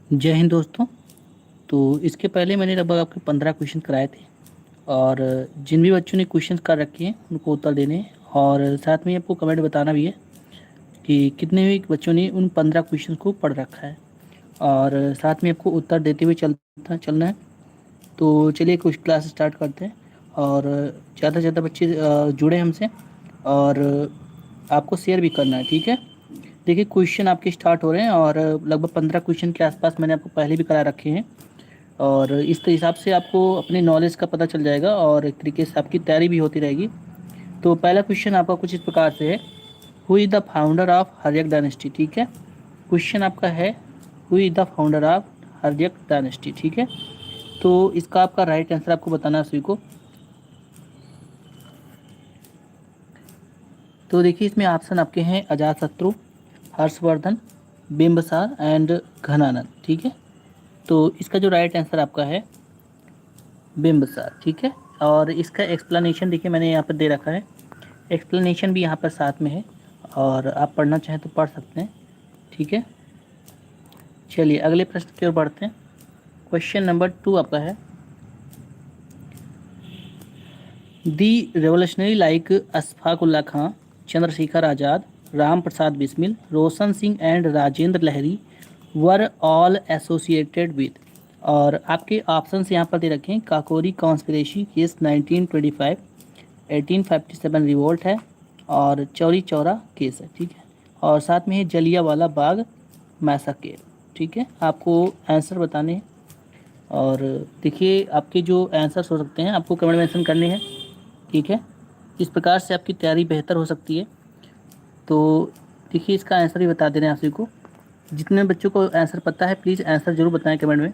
जय हिंद दोस्तों। तो इसके पहले मैंने लगभग आपके 15 क्वेश्चन कराए थे और जिन भी बच्चों ने क्वेश्चन कर रखे हैं उनको उत्तर देने हैं और साथ में आपको कमेंट बताना भी है कि कितने भी बच्चों ने उन 15 क्वेश्चन को पढ़ रखा है और साथ में आपको उत्तर देते हुए चलना है। तो चलिए कुछ क्लास स्टार्ट करते हैं और ज़्यादा से ज़्यादा बच्चे जुड़े हमसे और आपको शेयर भी करना है, ठीक है। देखिए क्वेश्चन आपके स्टार्ट हो रहे हैं और लगभग 15 क्वेश्चन के आसपास मैंने आपको पहले भी करा रखे हैं और इस हिसाब से आपको अपने नॉलेज का पता चल जाएगा और एक तरीके से आपकी तैयारी भी होती रहेगी। तो पहला क्वेश्चन आपका कुछ इस प्रकार से है, who is the founder of Haryanka dynasty, ठीक है। क्वेश्चन आपका है, who is the founder of Haryanka dynasty, ठीक है। तो इसका आपका राइट आंसर आपको बताना है सभी को। तो देखिए इसमें ऑप्शन आपके हैं अजातशत्रु, हर्षवर्धन, बिंबसार एंड घनानंद, ठीक है। तो इसका जो राइट आंसर आपका है बिंबसार, ठीक है। और इसका एक्सप्लेनेशन देखिए मैंने यहाँ पर दे रखा है, एक्सप्लेनेशन भी यहाँ पर साथ में है और आप पढ़ना चाहें तो पढ़ सकते हैं, ठीक है। चलिए अगले प्रश्न की ओर बढ़ते हैं। क्वेश्चन नंबर 2 आपका है, the revolutionary like Ashfaq Ulla Khan, Chandrashekhar Azad, Ram Prasad Bismil, Roshan Singh and Rajendra Lahiri were all associated with. और आपके ऑप्शंस यहाँ पर दे रखे हैं, काकोरी कॉन्स्पिरेसी केस 1925, 1857 रिवोल्ट है और चौरी चौरा केस है, ठीक है। और साथ में है जलियांवाला बाग मैसाकेर, ठीक है। आपको आंसर बताने हैं और देखिए आपके जो आंसर्स हो सकते हैं आपको कमेंट मेंशन करने हैं, ठीक है। इस प्रकार से आपकी तैयारी बेहतर हो सकती है। तो देखिए इसका आंसर ही बता दे रहे हैं आप सभी को, जितने बच्चों को आंसर पता है प्लीज़ आंसर जरूर बताएं कमेंट में।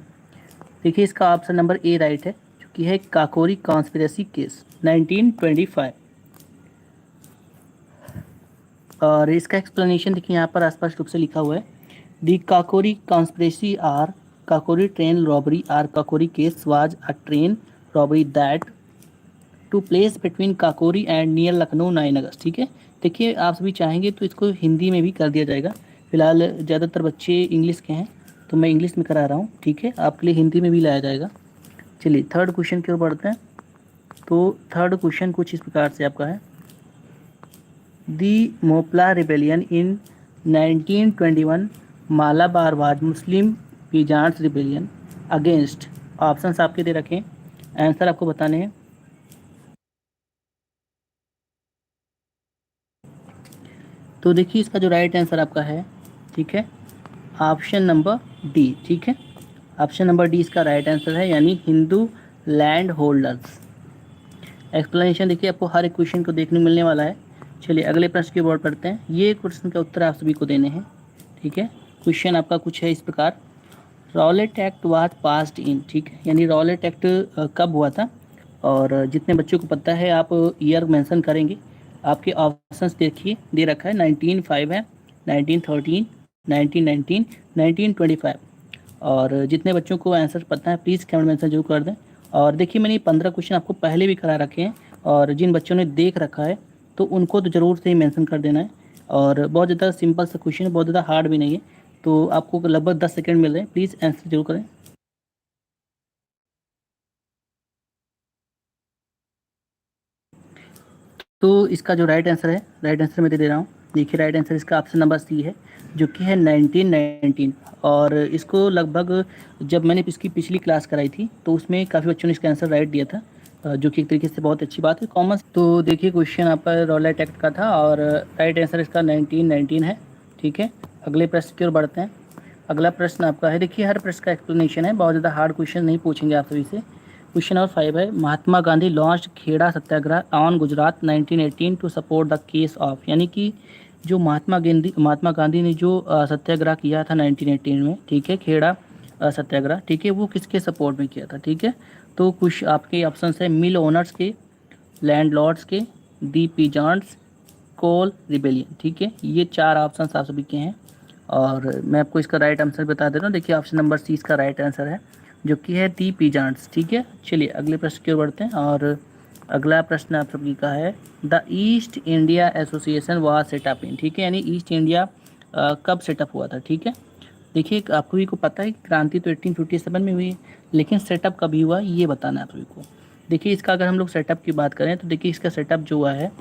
देखिए इसका ऑप्शन नंबर ए राइट है, जो कि है काकोरी कॉन्स्पिरेसी केस 1925। और इसका एक्सप्लेनेशन देखिए यहाँ पर स्पष्ट रूप से लिखा हुआ है, the Kakori conspiracy or Kakori train robbery or Kakori case was a train robbery that took place between Kakori and near Lucknow 9 August, ठीक है। देखिए आप सभी चाहेंगे तो इसको हिंदी में भी कर दिया जाएगा, फिलहाल ज़्यादातर बच्चे इंग्लिश के हैं तो मैं इंग्लिश में करा रहा हूँ, ठीक है। आपके लिए हिंदी में भी लाया जाएगा। चलिए थर्ड क्वेश्चन की ओर बढ़ते हैं। तो थर्ड क्वेश्चन कुछ इस प्रकार से आपका है, the Moplah rebellion in 1921 Malabar was Muslim peasants rebellion against. Options आपके दे रखें, आंसर आपको बताने हैं। तो देखिए इसका जो राइट आंसर आपका है, ठीक है, ऑप्शन नंबर डी, ठीक है। ऑप्शन नंबर डी इसका राइट आंसर है, यानी हिंदू लैंड होल्डर्स। एक्सप्लेनेशन देखिए आपको हर एक क्वेश्चन को देखने को मिलने वाला है। चलिए अगले प्रश्न की ओर बढ़ते हैं। ये क्वेश्चन का उत्तर आप सभी को देने हैं, ठीक है। क्वेश्चन आपका कुछ है इस प्रकार, Rowlatt act was passed in, ठीक है, यानी रॉलेट एक्ट कब हुआ था। और जितने बच्चों को पता है आप ईयर मेंशन करेंगे। आपके ऑप्शंस देखिए दे रखा है, 1905 है, 1913, 1919, 1925। और जितने बच्चों को आंसर पता है प्लीज़ कमेंट में आंसर जरूर कर दें। और देखिए मैंने ये 15 क्वेश्चन आपको पहले भी करा रखे हैं और जिन बच्चों ने देख रखा है तो उनको तो ज़रूर से ही मेंशन कर देना है। और बहुत ज़्यादा सिंपल सा क्वेश्चन है, बहुत ज़्यादा हार्ड भी नहीं है। तो आपको लगभग 10 सेकंड मिल रहे हैं, प्लीज़ आंसर जरूर करें। तो इसका जो राइट आंसर है, राइट आंसर मैं दे रहा हूँ। देखिए राइट आंसर इसका ऑप्शन नंबर सी है, जो कि है 1919। और इसको लगभग जब मैंने इसकी पिछली क्लास कराई थी तो उसमें काफ़ी बच्चों ने इसका आंसर राइट दिया था, जो कि एक तरीके से बहुत अच्छी बात है, कॉमन। तो देखिए क्वेश्चन आपका रॉलेट एक्ट का था और राइट आंसर इसका 1919 है, ठीक है। अगले प्रश्न की ओर बढ़ते हैं। अगला प्रश्न आपका है, देखिए हर प्रश्न का एक्सप्लेनेशन है, बहुत ज़्यादा हार्ड क्वेश्चन नहीं पूछेंगे आप सभी से। क्वेश्चन नंबर 5 है, Mahatma Gandhi launch Kheda Satyagraha on Gujarat 1918 to support the case of, यानी कि जो महात्मा गांधी ने जो सत्याग्रह किया था 1918 में, ठीक है, खेड़ा सत्याग्रह, ठीक है, वो किसके सपोर्ट में किया था, ठीक है। तो कुछ आपके ऑप्शन है, मिल ओनर्स के, लैंडलॉर्ड्स के, दी पीजांट्स, कोल रिबेलियन, ठीक है। ये चार ऑप्शन आप सभी के हैं और मैं आपको इसका राइट आंसर बता दे रहा हूँ। देखिए ऑप्शन नंबर सी इसका राइट आंसर है, जो कि है दी पीजांट्स, ठीक है। चलिए अगले प्रश्न की ओर बढ़ते हैं और अगला प्रश्न आप सभी का है, the East India Association was set up in, ठीक है, यानी ईस्ट इंडिया कब सेटअप हुआ था, ठीक है। देखिए आपको भी को पता है कि क्रांति तो 1857 में हुई है, लेकिन सेटअप कभी हुआ ये बताना है आप सभी को। देखिए इसका अगर हम लोग सेटअप की बात करें तो देखिए इसका सेटअप जो हुआ है,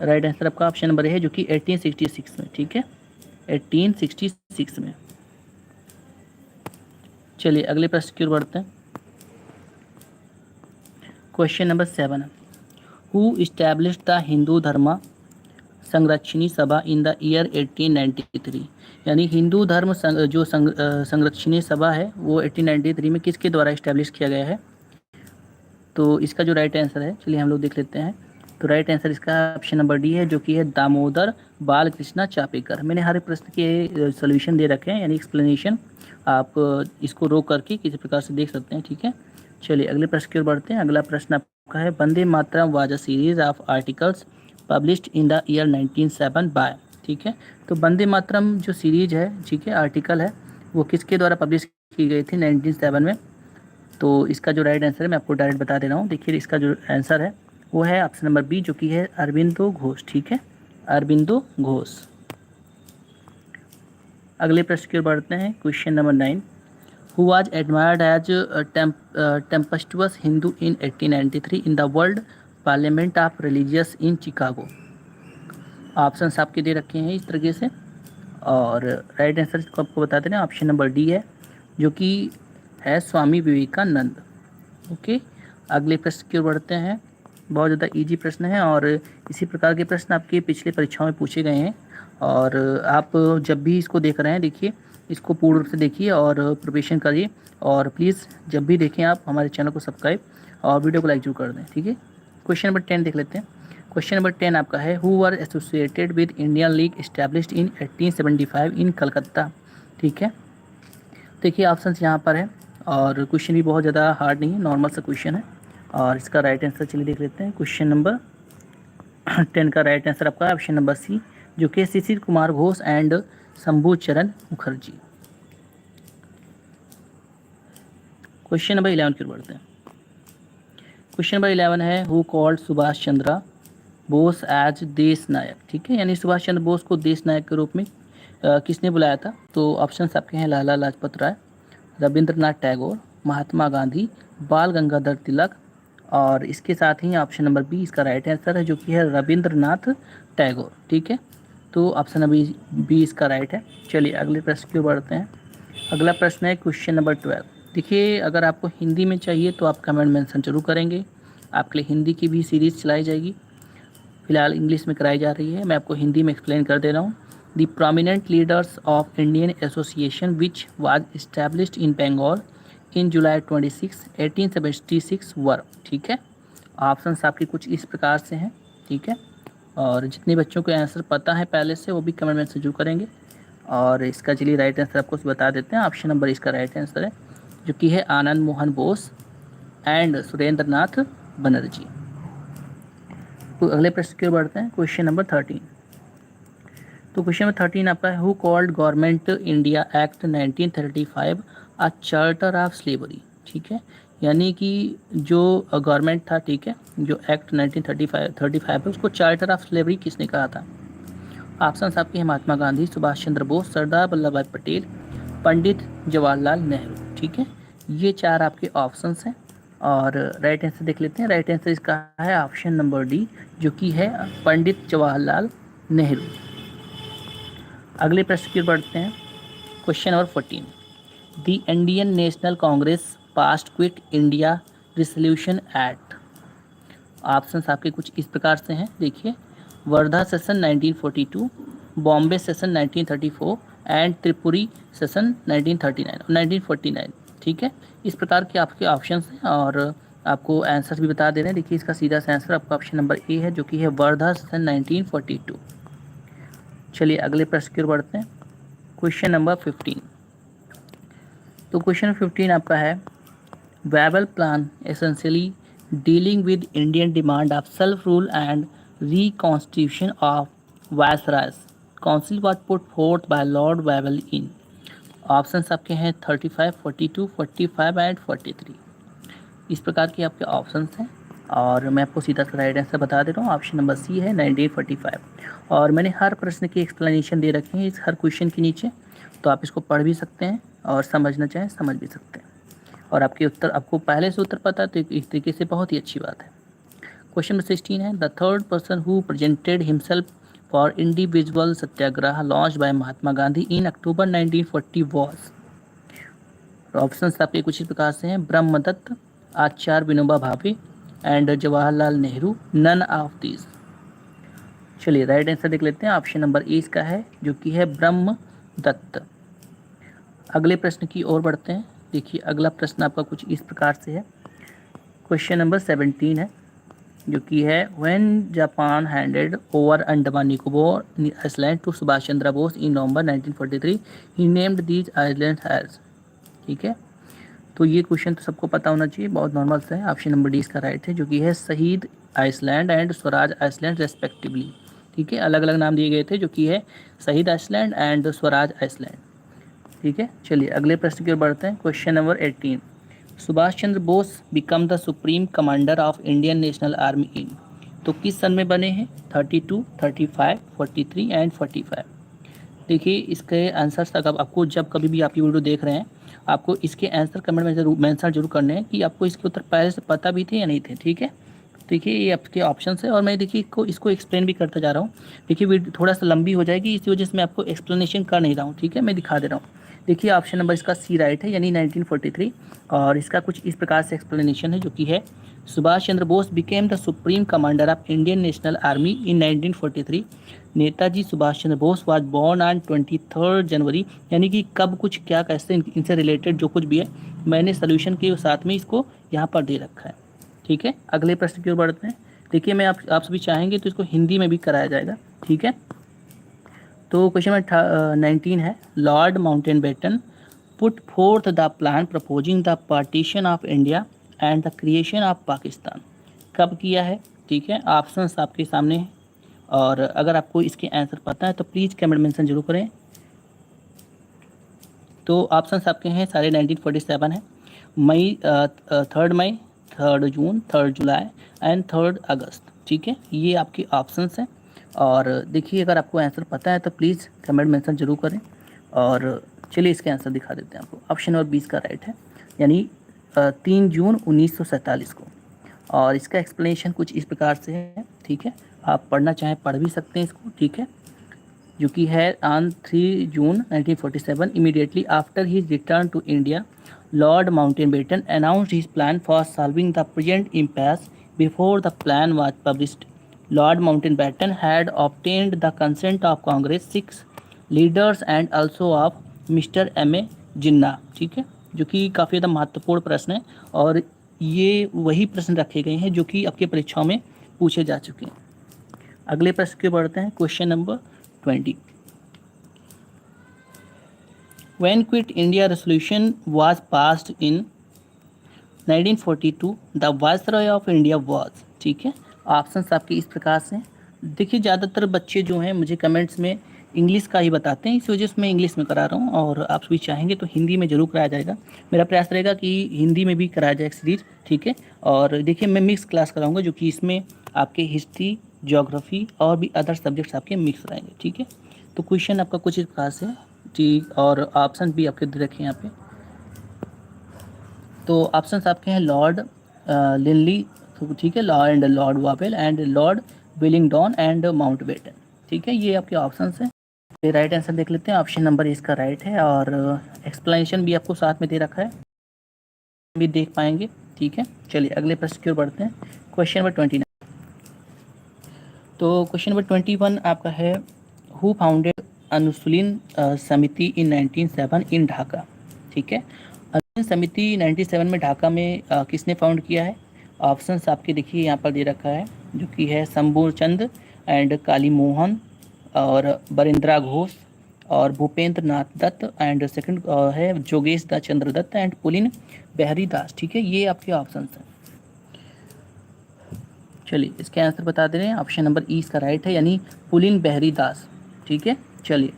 राइट आंसर आपका ऑप्शन नंबर है जो कि 1866 में, ठीक है, 1866 में। चलिए अगले प्रश्न की ओर बढ़ते हैं। Question number 7, who established the Hindu धर्म संरक्षणी सभा इन द ईयर 1893, यानी हिंदू धर्म संरक्षणी सभा है वो 1893 में किसके द्वारा इस्टेब्लिश किया गया है? तो इसका जो राइट आंसर है, चलिए हम लोग देख लेते हैं। तो राइट आंसर इसका ऑप्शन नंबर डी है जो कि है दामोदर बालकृष्ण चापेकर। मैंने हर एक प्रश्न के सोल्यूशन दे रखे हैं, यानी एक्सप्लेनेशन, आप इसको रोक करके किसी प्रकार से देख सकते हैं, ठीक है। चलिए अगले प्रश्न की ओर बढ़ते हैं। अगला प्रश्न आपका है, Vande Mataram was a series of articles published in the year 1907 by, ठीक है। तो वंदे मातरम जो सीरीज है, ठीक है, आर्टिकल है, वो किसके द्वारा पब्लिश की गई थी 1907 में? तो इसका जो राइट आंसर है मैं आपको डायरेक्ट बता दे रहा हूँ। देखिए इसका जो आंसर है वो है ऑप्शन नंबर बी जो कि है अरबिंदो घोष, ठीक है, अरबिंदो घोष। अगले प्रश्न की ओर बढ़ते हैं। Question number 9, who was admired as tempestuous Hindu in 1893 in the World Parliament of religious in Chicago? Option आपके दे रखे हैं इस तरीके से, और राइट आंसर इसको आपको बता देना ऑप्शन नंबर डी है जो कि है स्वामी विवेकानंद। ओके, अगले प्रश्न की ओर बढ़ते हैं। बहुत ज़्यादा इजी प्रश्न है और इसी प्रकार के प्रश्न आपके पिछले परीक्षाओं में पूछे गए हैं, और आप जब भी इसको देख रहे हैं देखिए इसको पूर्ण रूप से देखिए और प्रिपरेशन करिए, और प्लीज़ जब भी देखें आप हमारे चैनल को सब्सक्राइब और वीडियो को लाइक जरूर कर दें, ठीक है। क्वेश्चन नंबर 10 देख लेते हैं। क्वेश्चन नंबर 10 आपका है, who were associated with Indian league established in 1875 इन कलकत्ता, ठीक है। देखिए ऑप्शन यहाँ पर है, और क्वेश्चन भी बहुत ज़्यादा हार्ड नहीं है, नॉर्मल सा क्वेश्चन है, और इसका राइट आंसर चलिए देख लेते हैं। क्वेश्चन नंबर 10 का राइट आंसर आपका ऑप्शन नंबर सी जो कि शिशिर कुमार घोष एंड शंभू चरण मुखर्जी। क्वेश्चन नंबर 11 की ओर बढ़ते हैं। क्वेश्चन नंबर 11 है, who called Subhash Chandra Bose as Desh Nayak, ठीक है, यानी सुभाष चंद्र बोस को देश नायक के रूप में किसने बुलाया था? तो ऑप्शन आपके हैं लाला लाजपत राय, रविंद्रनाथ टैगोर, महात्मा गांधी, बाल गंगाधर तिलक, और इसके साथ ही ऑप्शन नंबर बी इसका राइट आंसर है जो कि है रविंद्रनाथ टैगोर, ठीक है। तो ऑप्शन नंबर बी इसका राइट है। चलिए अगले प्रश्न की ओर बढ़ते हैं। अगला प्रश्न है क्वेश्चन नंबर 12। देखिए अगर आपको हिंदी में चाहिए तो आप कमेंट मेंशन जरूर करेंगे, आपके लिए हिंदी की भी सीरीज़ चलाई जाएगी, फिलहाल इंग्लिश में कराई जा रही है, मैं आपको हिंदी में एक्सप्लेन कर दे रहा हूँ। The prominent leaders of Indian association which was established in Bengal in July 26, 1876 were, ठीक है। ऑप्शन आपके कुछ इस प्रकार से हैं, ठीक है, और जितने बच्चों को आंसर पता है पहले से वो भी कमेंट में जरूर करेंगे, और इसका चलिए राइट आंसर आपको बता देते हैं। ऑप्शन नंबर इसका राइट आंसर है जो कि है आनंद मोहन बोस एंड सुरेंद्र नाथ बनर्जी। तो अगले प्रश्न की ओर बढ़ते हैं। Question number 13। तो क्वेश्चन नंबर 13 आपका है, who called government India act 1935 a charter of slavery, ठीक है, यानी कि जो गवर्नमेंट था, ठीक है, जो एक्ट 1935 है उसको चार्टर ऑफ स्लेवरी किसने कहा था? ऑप्शन आपके हैं महात्मा गांधी, सुभाष चंद्र बोस, सरदार वल्लभ भाई पटेल, पंडित जवाहरलाल नेहरू, ठीक है। ये चार आपके ऑप्शंस हैं, और राइट आंसर देख लेते हैं। राइट आंसर इसका है ऑप्शन नंबर डी जो कि है पंडित जवाहरलाल नेहरू। अगले प्रश्न की ओर बढ़ते हैं। Question number 14, the Indian national Congress past quit India resolution act. Option आपके कुछ इस प्रकार से हैं, देखिए, Wardha session 1942, Bombay session 1934 and Tripuri session 1949, ठीक है। इस प्रकार के आपके ऑप्शंस हैं, और आपको आंसर भी बता दे रहे हैं। देखिए इसका सीधा सा आंसर आपका ऑप्शन नंबर ए है जो कि है वर्धा सेशन 1942। चलिए अगले प्रश्न की ओर बढ़ते हैं। Question number 15। तो क्वेश्चन 15 आपका है, Wavell plan essentially dealing with Indian demand of self rule and reconstitution of viceroy's council was put forth by lord Wavell in. Options आपके हैं 35, 42, 45 एंड 43। इस प्रकार के आपके ऑप्शंस हैं, और मैं आपको सीधा सा राइट आंसर बता दे रहा हूँ। ऑप्शन नंबर सी है 1945, और मैंने हर प्रश्न की एक्सप्लेनेशन दे रखी है इस हर क्वेश्चन के नीचे, तो आप इसको पढ़ भी सकते हैं और समझना चाहें समझ भी सकते हैं। और आपके उत्तर आपको पहले से उत्तर पता है तो एक तरीके से बहुत ही अच्छी बात है। क्वेश्चन नंबर 16 है, the third person who presented himself for individual Satyagraha launch by Mahatma Gandhi in October 1940 was. Options आपके कुछ इस प्रकार से हैं, Brahmadatta, Acharya Vinoba Bhave and Jawaharlal Nehru, none of this. चलिए राइट आंसर देख लेते हैं। ऑप्शन नंबर ए इसका है, जो कि है ब्रह्मदत्त। अगले प्रश्न की ओर बढ़ते हैं। देखिए अगला प्रश्न आपका कुछ इस प्रकार से है। क्वेश्चन नंबर 17 है, जो कि है, when Japan handed over Andaman Nicobar island to Subhash Chandra Bose in November 1943 he named these island as. ठीक है, तो ये क्वेश्चन तो सबको पता होना चाहिए, बहुत नॉर्मल सा है। ऑप्शन नंबर डी इसका राइट है, जो कि है Shaheed island and Swaraj island respectively. ठीक है, अलग अलग नाम दिए गए थे, जो कि है Shaheed island and Swaraj Iceland. ठीक है, चलिए अगले प्रश्न की ओर बढ़ते हैं। Question number 18, Subhash Chandra Bose become the supreme commander of Indian national army इन। तो किस सन में बने हैं? 32, 35, 43 एंड 45। देखिए इसके आंसर्स तक आपको जब कभी भी आप ये वीडियो देख रहे हैं, आपको इसके आंसर कमेंट में जरूर मेंशन जरूर करने हैं कि आपको इसके उत्तर पहले से पता भी थे या नहीं थे। ठीक है, देखिए ये आपके ऑप्शन है और मैं देखिए इसको एक्सप्लेन भी करता जा रहा हूँ। देखिए वीडियो थोड़ा सा लंबी हो जाएगी, इसी वजह से मैं आपको एक्सप्लेनेशन कर नहीं रहा हूँ। ठीक है, मैं दिखा दे रहा हूँ। देखिए ऑप्शन नंबर इसका सी राइट है, यानी 1943। और इसका कुछ इस प्रकार से एक्सप्लेनेशन है, जो कि है, Subhash Chandra Bose became the supreme commander of Indian national army in 1943। Netaji Subhash Chandra Bose was born on 23 January. यानी कि कब कुछ क्या कैसे इनसे रिलेटेड जो कुछ भी है मैंने सोल्यूशन के साथ में इसको यहाँ पर दे रखा है। ठीक है, अगले प्रश्न की ओर बढ़ते हैं। देखिए मैं आप सभी चाहेंगे तो इसको हिंदी में भी कराया जाएगा। ठीक है, तो क्वेश्चन नंबर 19 है, lord Mountbatten put forth the plan proposing the partition of India and the creation of Pakistan. कब किया है? ठीक है, ऑप्शंस आपके सामने हैं और अगर आपको इसके आंसर पता है तो प्लीज़ कमेंट मेंशन जरूर करें। तो ऑप्शंस आपके हैं सारे 1947 है, मई 3 मई, 3 जून, 3 जुलाई एंड 3 अगस्त। ठीक है, ये आपके ऑप्शंस हैं और देखिए अगर आपको आंसर पता है तो प्लीज़ कमेंट मेंशन जरूर करें। और चलिए इसके आंसर दिखा देते हैं आपको। ऑप्शन नंबर 20 का राइट है, यानी 3 जून 1947 को। और इसका एक्सप्लेनेशन कुछ इस प्रकार से है। ठीक है, आप पढ़ना चाहें पढ़ भी सकते हैं इसको। ठीक है, जो कि है, on 3 June 1947 immediately after his return to India lord Mountbatten announced his plan for solving the present impasse. Before the plan was published, lord Mountbatten had obtained the consent of Congress 6 leaders and also of mister M.A. Jinnah. ठीक है, जो कि काफ़ी ज़्यादा महत्वपूर्ण प्रश्न है और ये वही प्रश्न रखे गए हैं जो कि आपके परीक्षाओं में पूछे जा चुके हैं। अगले प्रश्न की बढ़ते हैं। Question number 20, When Quit India resolution was passed in 1942, the Viceroy of India was। ठीक है, ऑप्शंस आपके इस प्रकार से हैं। देखिए ज़्यादातर बच्चे जो हैं मुझे कमेंट्स में इंग्लिश का ही बताते हैं, इस वजह से मैं इंग्लिश में करा रहा हूँ और आप भी चाहेंगे तो हिंदी में ज़रूर कराया जाएगा। मेरा प्रयास रहेगा कि हिंदी में भी कराया जाए सीरीज। ठीक है, और देखिए मैं मिक्स क्लास कराऊंगा, जो कि इसमें आपके हिस्ट्री, ज्योग्राफी और भी अदर सब्जेक्ट्स आपके मिक्स रहेंगे। ठीक है, तो क्वेश्चन आपका कुछ इस प्रकार से। ठीक, और ऑप्शन भी आपके दे रखे हैं यहाँ पे। तो ऑप्शंस आपके हैं लॉर्ड लिनली, ठीक है, Lord Wavell and Lord Willingdon and Mountbatten. ठीक है, ये आपके ऑप्शंस हैं। तो राइट आंसर देख लेते हैं। ऑप्शन नंबर इसका राइट है और एक्सप्लेनेशन भी आपको साथ में दे रखा है, भी देख पाएंगे। ठीक है, चलिए अगले प्रश्न की ओर बढ़ते हैं। Question number 29। तो क्वेश्चन नंबर 21 आपका है, हु फाउंडेड अनुसूलन समिति इन 1907 इन ढाका। ठीक है, अनुसूलन समिति 97 में ढाका में किसने फाउंड किया है? ऑप्शंस आपके देखिए यहाँ पर दे रखा है, जो कि है शंभू चंद एंड काली मोहन और बरिंद्रा घोष और भूपेंद्र नाथ दत्त एंड सेकंड है जोगेश दा चंद्र दत्त एंड पुलिन बिहारी दास। ठीक है, ये आपके ऑप्शंस हैं। चलिए इसके आंसर बता दे रहे हैं। ऑप्शन नंबर ई इसका राइट है, यानी पुलिन बिहारी दास। ठीक है, चलिए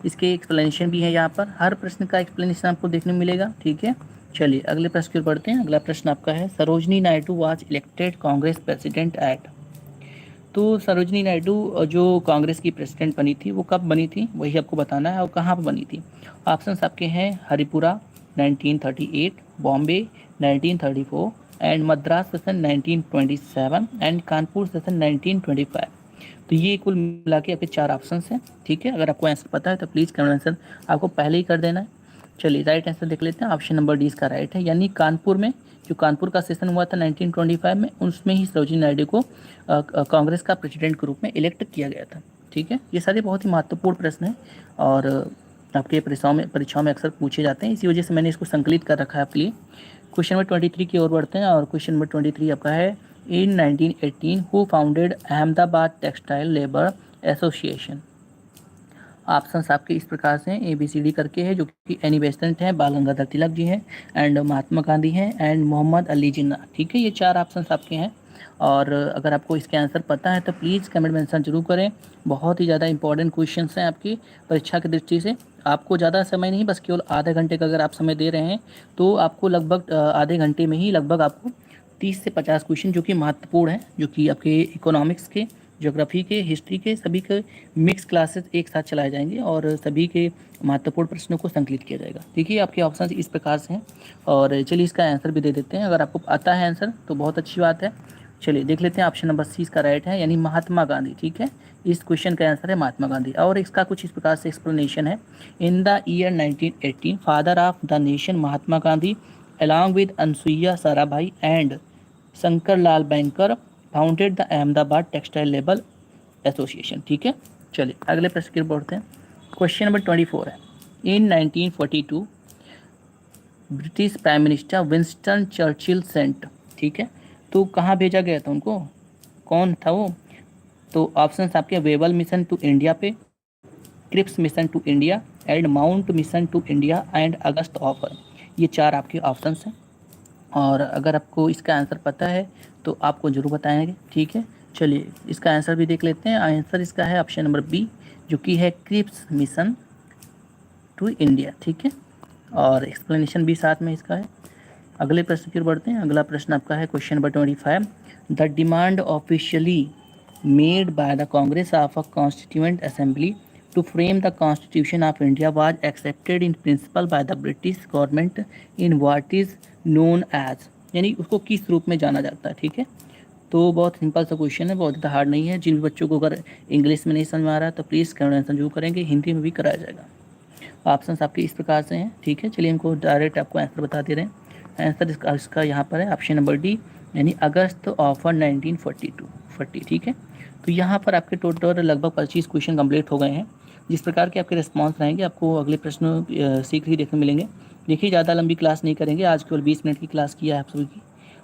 इसके एक्सप्लेनेशन भी है यहाँ पर, हर प्रश्न का एक्सप्लेनेशन आपको देखने को मिलेगा। ठीक है, चलिए अगले प्रश्न की ओर बढ़ते हैं। अगला प्रश्न आपका है, Sarojini Naidu was elected Congress president at. तो सरोजिनी नायडू जो कांग्रेस की प्रेसिडेंट बनी थी वो कब बनी थी वही आपको बताना है और कहाँ पर बनी थी। ऑप्शंस आपके हैं Haripura 1938, Bombay 1934 and Madras session 1927 and Kanpur session 1925। तो ये कुल मिला के आपके 4 ऑप्शन हैं। ठीक है, अगर आपको आंसर पता है तो प्लीज़ कमेंट आंसर आपको पहले ही कर देना है। चलिए राइट आंसर देख लेते हैं। ऑप्शन नंबर डी इसका राइट है, यानी कानपुर में जो कानपुर का सेशन हुआ था 1925 में, उसमें ही सरोजिनी नायडू को कांग्रेस का प्रेसिडेंट के रूप में इलेक्ट किया गया था। ठीक है, ये सारे बहुत ही महत्वपूर्ण प्रश्न हैं और आपके परीक्षाओं में अक्सर पूछे जाते हैं, इसी वजह से मैंने इसको संकलित कर रखा है आपके लिए। क्वेश्चन नंबर 23 की ओर बढ़ते हैं और क्वेश्चन नंबर 23 आपका है इन 1918 who founded Ahmedabad textile labour association. Options आपके इस प्रकार से ए बी सी डी करके है, जो कि एनी बेसेंट है, बाल गंगाधर तिलक जी हैं एंड महात्मा गांधी हैं एंड मोहम्मद अली जिन्ना। ठीक है, ये 4 ऑप्शंस आपके हैं और अगर आपको इसके आंसर पता है तो प्लीज़ कमेंट में आंसर जरूर करें। बहुत ही ज़्यादा इंपॉर्टेंट क्वेश्चन हैं आपकी परीक्षा की दृष्टि से। आपको ज़्यादा समय नहीं, बस केवल आधे घंटे का अगर आप समय दे रहे हैं तो आपको लगभग आधे घंटे में ही लगभग आपको 30 से 50 क्वेश्चन जो कि महत्वपूर्ण हैं, जो कि आपके इकोनॉमिक्स के, ज्योग्राफी के, हिस्ट्री के, सभी के मिक्स क्लासेस एक साथ चलाए जाएंगे और सभी के महत्वपूर्ण प्रश्नों को संकलित किया जाएगा। देखिए आपके ऑप्शन इस प्रकार से हैं और चलिए इसका आंसर भी दे देते हैं। अगर आपको आता है आंसर तो बहुत अच्छी बात है। चलिए देख लेते हैं, ऑप्शन नंबर सी इसका राइट है, यानी महात्मा गांधी। ठीक है, इस क्वेश्चन का आंसर है महात्मा गांधी और इसका कुछ इस प्रकार से एक्सप्लेनेशन है। In the year 1918 father of the nation Mahatma Gandhi along with Anasuya Sarabhai and Shankar Lal Banker founded the Ahmedabad textile labour association. ठीक है, चलिए अगले प्रश्न की ओर बढ़ते हैं। क्वेश्चन नंबर 24 है in 1942 British prime minister Winston Churchill sent. ठीक है, तो कहाँ भेजा गया था उनको, कौन था वो? तो ऑप्शंस आपके वेबल मिशन टू इंडिया पे, Cripps mission to India and Mount mission to India and August offer. ये 4 आपके ऑप्शंस हैं और अगर आपको इसका आंसर पता है तो आपको ज़रूर बताएंगे। ठीक है, चलिए इसका आंसर भी देख लेते हैं। आंसर इसका है ऑप्शन नंबर बी, जो कि है क्रिप्स मिशन टू इंडिया। ठीक है, और एक्सप्लेनेशन भी साथ में इसका है। अगले प्रश्न की ओर बढ़ते हैं। अगला प्रश्न आपका है question number 25। The demand officially made by the Congress of a constituent assembly to frame the constitution of India was accepted in principle by the British government in what is known as, यानी उसको किस रूप में जाना जाता है। ठीक है, तो बहुत सिंपल सा क्वेश्चन है, बहुत ज़्यादा हार्ड नहीं है। जिन भी बच्चों को अगर इंग्लिश में नहीं समझ में आ रहा है तो प्लीज़ कमेंट आंसर जरूर करेंगे, हिंदी में भी कराया जाएगा। ऑप्शंस आपके इस प्रकार से हैं। ठीक है, चलिए इनको डायरेक्ट आपको आंसर बता दे रहे हैं। आंसर इसका यहाँ पर है ऑप्शन नंबर डी, यानी अगस्त ऑफर 1942। ठीक है, तो यहाँ पर आपके टोटल लगभग 25 क्वेश्चन कंप्लीट हो गए हैं। जिस प्रकार के आपके रिस्पॉन्स रहेंगे आपको अगले प्रश्न शीघ्र ही देखने मिलेंगे। देखिए ज़्यादा लंबी क्लास नहीं करेंगे, आज केवल 20 मिनट की क्लास किया है आप सभी की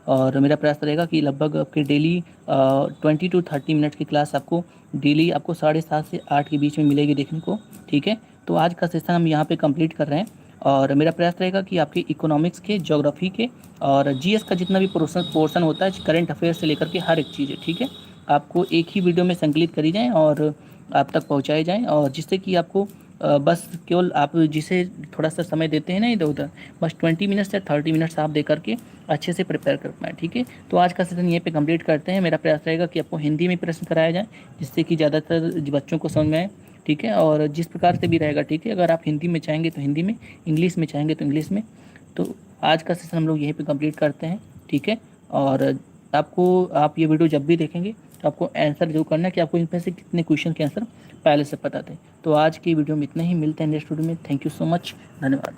और मेरा प्रयास रहेगा कि लगभग आपके डेली 20 to 30 मिनट की क्लास आपको डेली आपको 7:30 से 8 के बीच में मिलेगी देखने को। ठीक है, तो आज का सेशन हम यहाँ पे कंप्लीट कर रहे हैं और मेरा प्रयास रहेगा कि आपके इकोनॉमिक्स के, ज्योग्राफी के और जीएस का जितना भी पोर्शन होता है, करंट अफेयर्स से लेकर के हर एक चीज़ है, ठीक है, आपको एक ही वीडियो में संकलित करी जाएँ और आप तक पहुँचाए जाएँ और जिससे कि आपको बस केवल आप जिसे थोड़ा सा समय देते हैं ना इधर उधर, बस 20 मिनट्स या 30 मिनट्स आप दे करके अच्छे से प्रिपेयर कर पाएँ। ठीक है, तो आज का सेशन यहीं पे कंप्लीट करते हैं। मेरा प्रयास रहेगा कि आपको हिंदी में प्रश्न कराया जाए जिससे कि ज़्यादातर बच्चों को समझ में आए। ठीक है, और जिस प्रकार से भी रहेगा, ठीक है, अगर आप हिंदी में चाहेंगे तो हिंदी में, इंग्लिश में चाहेंगे तो इंग्लिश में। तो आज का सेशन हम लोग यहीं पे कंप्लीट करते हैं। ठीक है, और आप ये वीडियो जब भी देखेंगे तो आपको आंसर जरूर करना है कि आपको इनमें से कितने क्वेश्चन के आंसर पहले से पता थे। तो आज की वीडियो में इतना ही, मिलते हैं नेक्स्ट वीडियो में। थैंक यू सो मच, धन्यवाद।